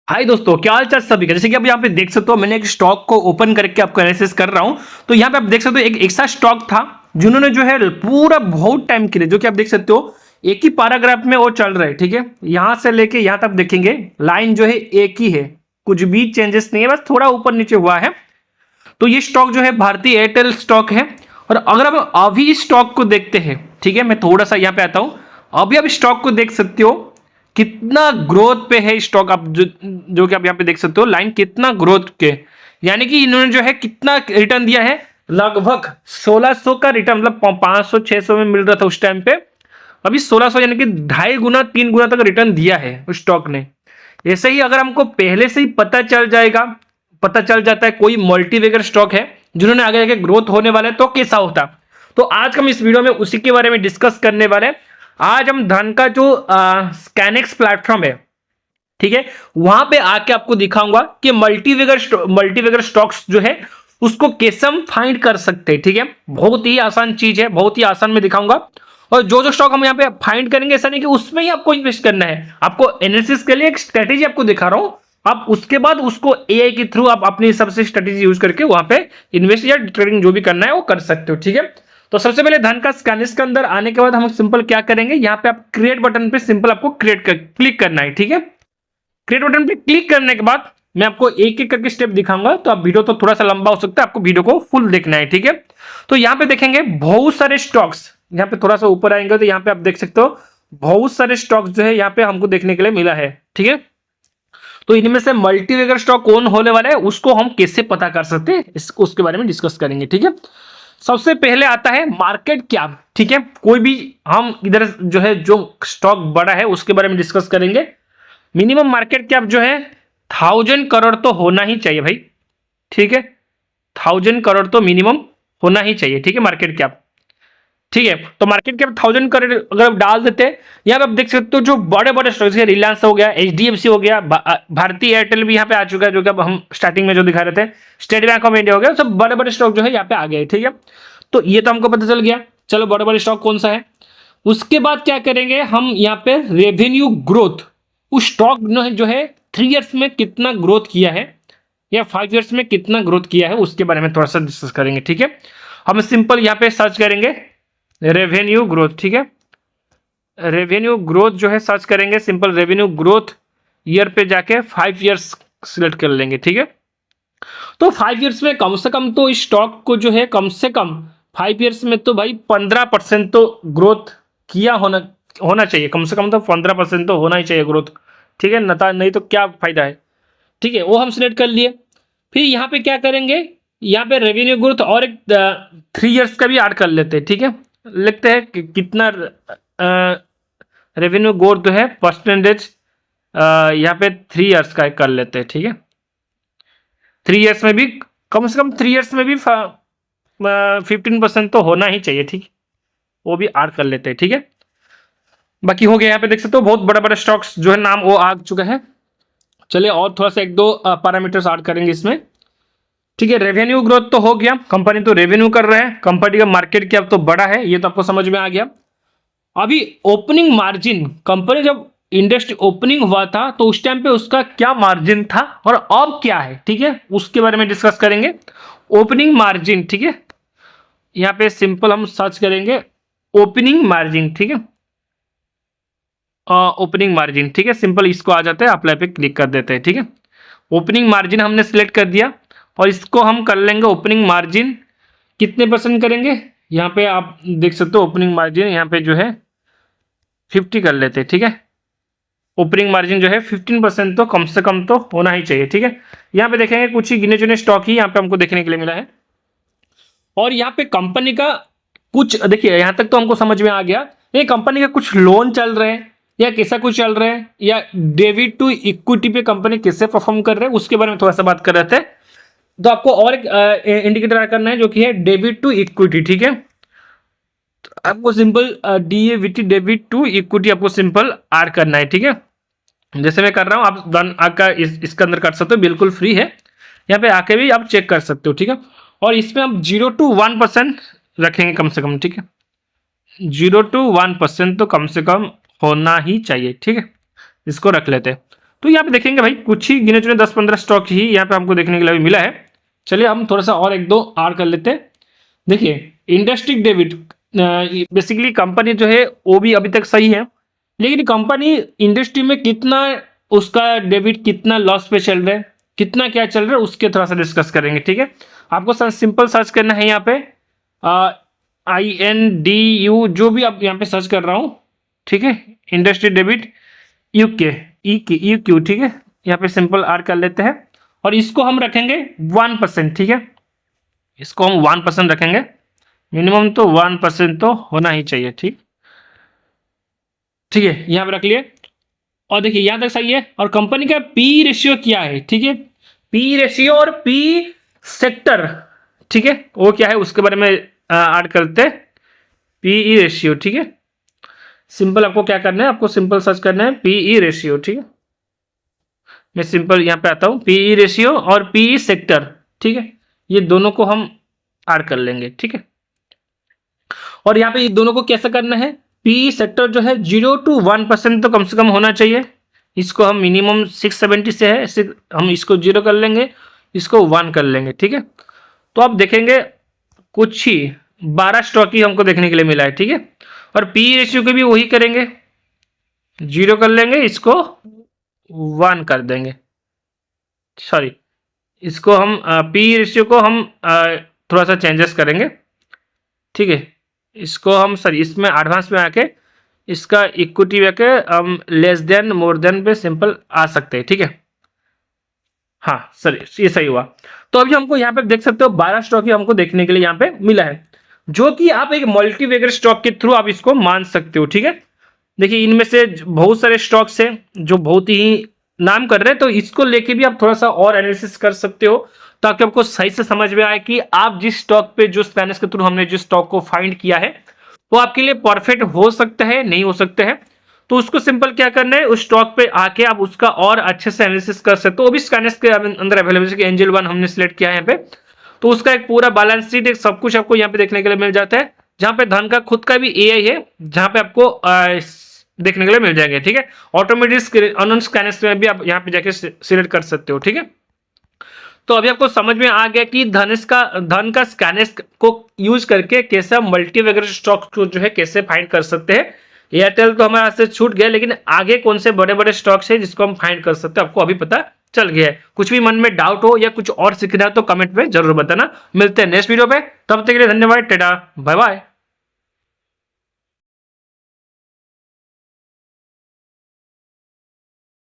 हाय दोस्तों, क्या हाल चाल सभी का। जैसे कि आप यहाँ पे देख सकते हो, मैंने एक स्टॉक को ओपन करके आपको एनालिसिस कर रहा हूँ। तो यहाँ पे आप देख सकते हो एक ऐसा स्टॉक था जिन्होंने जो है पूरा बहुत टाइम के लिए, जो कि आप देख सकते हो एक ही पैराग्राफ में वो चल रहा है। ठीक है, यहाँ से लेके यहाँ तक देखेंगे लाइन जो है एक ही है, कुछ भी चेंजेस नहीं है, बस थोड़ा ऊपर नीचे हुआ है। तो ये स्टॉक जो है भारतीय एयरटेल स्टॉक है। और अगर हम अभी स्टॉक को देखते हैं, ठीक है, मैं थोड़ा सा यहाँ पे आता हूँ। अभी आप स्टॉक को देख सकते हो कितना ग्रोथ पे है स्टॉक। आप जो कि आप यहाँ पे देख सकते हो लाइन कितना ग्रोथ के, यानी कि इन्होंने जो है कितना रिटर्न दिया है, लगभग 1600 का रिटर्न, मतलब 500 600 में मिल रहा था उस टाइम पे, अभी 1600 यानी कि 2.5 गुना 3 गुना तक रिटर्न दिया है उस स्टॉक ने। ऐसे ही अगर हमको पहले से ही पता चल जाता है कोई मल्टीवेगर स्टॉक है जिन्होंने आगे आगे ग्रोथ होने वाला है तो कैसा होता। तो आज हम इस वीडियो में उसी के बारे में डिस्कस करने वाले हैं। आज हम धन का जो स्कैनेक्स प्लेटफॉर्म है, ठीक है, वहां पे आके आपको दिखाऊंगा कि मल्टीवेगर स्टॉक्स जो है उसको कैसे हम फाइंड कर सकते हैं। ठीक है, बहुत ही आसान चीज है, बहुत ही आसान में दिखाऊंगा। और जो स्टॉक हम यहाँ पे फाइंड करेंगे, ऐसा नहीं कि उसमें ही आपको इन्वेस्ट करना है, आपको एनालिसिस के लिए एक स्ट्रेटेजी आपको दिखा रहा हूं। आप उसके बाद उसको एआई के थ्रू आप अपने हिसाब से स्ट्रेटेजी यूज करके वहां पे इन्वेस्ट या ट्रेडिंग जो भी करना है वो कर सकते हो। ठीक है, तो सबसे पहले धन का स्कैनिस के अंदर आने के बाद हम सिंपल क्या करेंगे, यहाँ पे आप क्रिएट बटन पे सिंपल आपको क्लिक करना है। ठीक है, क्रिएट बटन पे क्लिक करने के बाद मैं आपको एक एक करके स्टेप दिखाऊंगा, तो आप वीडियो तो थोड़ा सा लंबा हो सकता है, आपको वीडियो को फुल देखना है। ठीक है, तो यहाँ पे देखेंगे बहुत सारे स्टॉक्स, यहाँ पे थोड़ा सा ऊपर आएंगे तो यहाँ पे आप देख सकते हो बहुत सारे स्टॉक्स जो है यहाँ पे हमको देखने के लिए मिला है। ठीक है, तो इनमें से मल्टीवेगर स्टॉक कौन होने वाला है उसको हम कैसे पता कर सकते हैं, उसके बारे में डिस्कस करेंगे। ठीक है, सबसे पहले आता है मार्केट कैप। ठीक है, कोई भी हम इधर जो है जो स्टॉक बड़ा है उसके बारे में डिस्कस करेंगे। मिनिमम मार्केट कैप जो है 1000 करोड़ तो होना ही चाहिए भाई। ठीक है, 1000 करोड़ तो मिनिमम होना ही चाहिए। ठीक है, मार्केट कैप। ठीक है, तो मार्केट कैप 1000 करोड़ अगर आप डाल देते हैं, यहाँ पे आप देख सकते हो जो बड़े बड़े स्टॉक्स है, रिलायंस हो गया, एचडीएफसी हो गया, भारतीय एयरटेल भी यहाँ पे आ चुका है, जो कि अब हम स्टार्टिंग में जो दिखा रहे थे, स्टेट बैंक ऑफ इंडिया हो गया, सब बड़े बड़े स्टॉक जो है यहाँ पे आ गए। ठीक है, तो ये तो हमको पता चल गया। चलो, बड़े बड़े स्टॉक कौन सा है, उसके बाद क्या करेंगे हम यहाँ पे रेवेन्यू ग्रोथ, उस स्टॉक जो है 3 ईयर्स में कितना ग्रोथ किया है या 5 ईयर्स में कितना ग्रोथ किया है उसके बारे में थोड़ा सा डिस्कस करेंगे। ठीक है, हम सिंपल यहाँ पे सर्च करेंगे रेवेन्यू ग्रोथ। ठीक है, रेवेन्यू ग्रोथ जो है सर्च करेंगे, सिंपल रेवेन्यू ग्रोथ ईयर पे जाके 5 ईयर्स सिलेक्ट कर लेंगे। ठीक है, तो 5 ईयर्स में कम से कम तो इस स्टॉक को जो है कम से कम 5 ईयर्स में तो भाई 15% तो ग्रोथ किया होना चाहिए, कम से कम तो 15% तो होना ही चाहिए ग्रोथ। ठीक है, नहीं तो क्या फायदा है। ठीक है, वो हम सिलेक्ट कर लिए। फिर यहाँ पे क्या करेंगे, यहाँ पे रेवेन्यू ग्रोथ और एक 3 ईयर्स का भी ऐड कर लेते हैं। ठीक है, लिखते हैं कि कितना रेवेन्यू ग्रोथ जो है परसेंटेज, यहाँ पे 3 ईयर्स का कर लेते हैं। ठीक है, 3 ईयर्स में भी कम से कम 3 ईयर्स में भी 15% तो होना ही चाहिए। ठीक, वो भी ऐड कर लेते हैं। ठीक है, बाकी हो गया। यहाँ पे देख सकते हो बहुत बड़ा बड़ा स्टॉक्स जो है नाम वो आ चुका है। चलिए और थोड़ा सा एक दो पैरामीटर्स ऐड करेंगे इसमें। ठीक है, रेवेन्यू ग्रोथ तो हो गया, कंपनी तो रेवेन्यू कर रहा है, कंपनी का मार्केट कैप तो बड़ा है, ये तो आपको समझ में आ गया। अभी ओपनिंग मार्जिन, कंपनी जब इंडस्ट्री ओपनिंग हुआ था तो उस टाइम पे उसका क्या मार्जिन था और अब क्या है, ठीक है, उसके बारे में डिस्कस करेंगे। ओपनिंग मार्जिन, ठीक है, यहाँ पे सिंपल हम सर्च करेंगे ओपनिंग मार्जिन। ठीक है, ओपनिंग मार्जिन, ठीक है, सिंपल इसको आ जाता है, अप्लाई पे क्लिक कर देते हैं। ठीक है, ओपनिंग मार्जिन हमने सिलेक्ट कर दिया और इसको हम कर लेंगे ओपनिंग मार्जिन कितने परसेंट करेंगे, यहाँ पे आप देख सकते हो ओपनिंग मार्जिन यहाँ पे जो है 50 कर लेते हैं। ठीक है, ओपनिंग मार्जिन जो है 15% तो कम से कम तो होना ही चाहिए। ठीक है, यहाँ पे देखेंगे कुछ ही गिने चुने स्टॉक ही यहाँ पे हमको देखने के लिए मिला है। और यहाँ पे कंपनी का कुछ देखिए, यहाँ तक तो हमको समझ में आ गया, ये कंपनी का कुछ लोन चल रहे हैं या कैसा कुछ चल रहा है, या डेबिट टू इक्विटी पे कंपनी कैसे परफॉर्म कर रहे हैं उसके बारे में थोड़ा सा बात कर रहे थे। तो आपको और एक इंडिकेटर ऐड करना है जो कि है डेबिट टू इक्विटी। ठीक है, तो आपको सिंपल डीएवीटी डेबिट टू इक्विटी आपको सिंपल ऐड करना है। ठीक है, जैसे मैं कर रहा हूँ, आप डन आकर इसके अंदर कर सकते हो, बिल्कुल फ्री है, यहाँ पे आके भी आप चेक कर सकते हो। ठीक है, और इसमें हम 0 to 1% रखेंगे कम से कम। ठीक है, 0 to 1% तो कम से कम होना ही चाहिए। ठीक है, इसको रख लेते हैं। तो यहाँ पे देखेंगे भाई कुछ ही गिने चुने 10-15 स्टॉक ही यहाँ पे हमको देखने के लिए मिला है। चलिए हम थोड़ा सा और एक दो आर कर लेते हैं। देखिए इंडस्ट्री डेबिट, बेसिकली कंपनी जो है वो भी अभी तक सही है, लेकिन कंपनी इंडस्ट्री में कितना उसका डेबिट कितना लॉस पे चल रहा है, कितना क्या चल रहा है, उसके थोड़ा सा डिस्कस करेंगे। ठीक है, आपको सिंपल सर्च करना है यहाँ पे INDU, जो भी आप यहाँ पे सर्च कर रहा हूँ। ठीक है, इंडस्ट्री डेबिट यूके EQ। ठीक है, यहाँ पे सिंपल आर कर लेते हैं और इसको हम रखेंगे 1%। ठीक है, इसको हम 1% रखेंगे, मिनिमम तो 1% तो होना ही चाहिए। ठीक है, यहाँ पे रख लिए और देखिए यहाँ तक सही है। और कंपनी का पी रेशियो क्या है, ठीक है, पी रेशियो और पी सेक्टर, ठीक है, वो क्या है उसके बारे में ऐड करते हैं। पीई रेशियो, ठीक है, सिंपल आपको क्या करना है, आपको सिंपल सर्च करना है पीई रेशियो। ठीक है, मैं सिंपल यहाँ पे आता हूँ, पीई रेशियो और पीई सेक्टर। ठीक है, ये दोनों को हम ऐड कर लेंगे। ठीक है, और यहाँ पे ये दोनों को कैसे करना है, पी सेक्टर जो है 0 to 1% तो कम से कम होना चाहिए। इसको हम मिनिमम 670 से है, हम इसको 0 कर लेंगे, इसको 1 कर लेंगे। ठीक है, तो आप देखेंगे कुछ ही 12 स्टॉक ही हमको देखने के लिए मिला है। ठीक है, और पी रेशियो को भी वही करेंगे, 0 कर लेंगे, इसको 1 कर देंगे। सॉरी, इसको हम पी रेशियो को हम थोड़ा सा चेंजेस करेंगे। ठीक है, इसको हम सॉरी इसमें एडवांस में आके इसका इक्विटी आके हम लेस देन मोर देन पे सिंपल आ सकते हैं। ठीक है, हाँ सर ये सही हुआ। तो अभी हमको यहाँ पे देख सकते हो 12 स्टॉक ही हमको देखने के लिए यहाँ पे मिला है, जो कि आप एक मल्टीवेगर स्टॉक के थ्रू आप इसको मान सकते हो। ठीक है, देखिए इनमें से बहुत सारे स्टॉक्स हैं जो बहुत ही नाम कर रहे हैं, तो इसको लेके भी आप थोड़ा सा और एनालिसिस कर सकते हो, ताकि आपको सही से समझ में आए कि आप जिस स्टॉक पे जो स्पैनिश के थ्रू हमने जिस स्टॉक को फाइंड किया है वो आपके लिए परफेक्ट हो सकता है, नहीं हो सकता है। तो उसको सिंपल क्या करना है, उस स्टॉक पे आके आप उसका और अच्छे से एनालिसिस कर सकते हो। वो भी स्पैनिश के अंदर अवेलेबल है, एंजल वन हमने सिलेक्ट किया है यहाँ पे, तो उसका एक पूरा बैलेंस शीट एक सब कुछ आपको यहाँ पे देखने के लिए मिल जाता है, जहाँ पे धन का खुद का भी AI है, जहाँ पे आपको देखने के लिए मिल जाएंगे। ठीक है, ऑटोमेटिक अननोन स्कैनर्स में भी आप यहाँ पे जाके सिलेक्ट कर सकते हो। ठीक है, तो अभी आपको समझ में आ गया कि धन का स्कैनर्स को यूज करके कैसे हम मल्टीवेगर स्टॉक को जो है कैसे फाइंड कर सकते हैं। एयरटेल तो हमारे हाथ से छूट गया, लेकिन आगे कौन से बड़े बड़े स्टॉक्स है जिसको हम फाइंड कर सकते हैं आपको अभी पता चल गया है। कुछ भी मन में डाउट हो या कुछ और सीखना है तो कमेंट में जरूर बताना। मिलते हैं नेक्स्ट वीडियो पे, तब तक के लिए धन्यवाद, टाटा बाय बाय।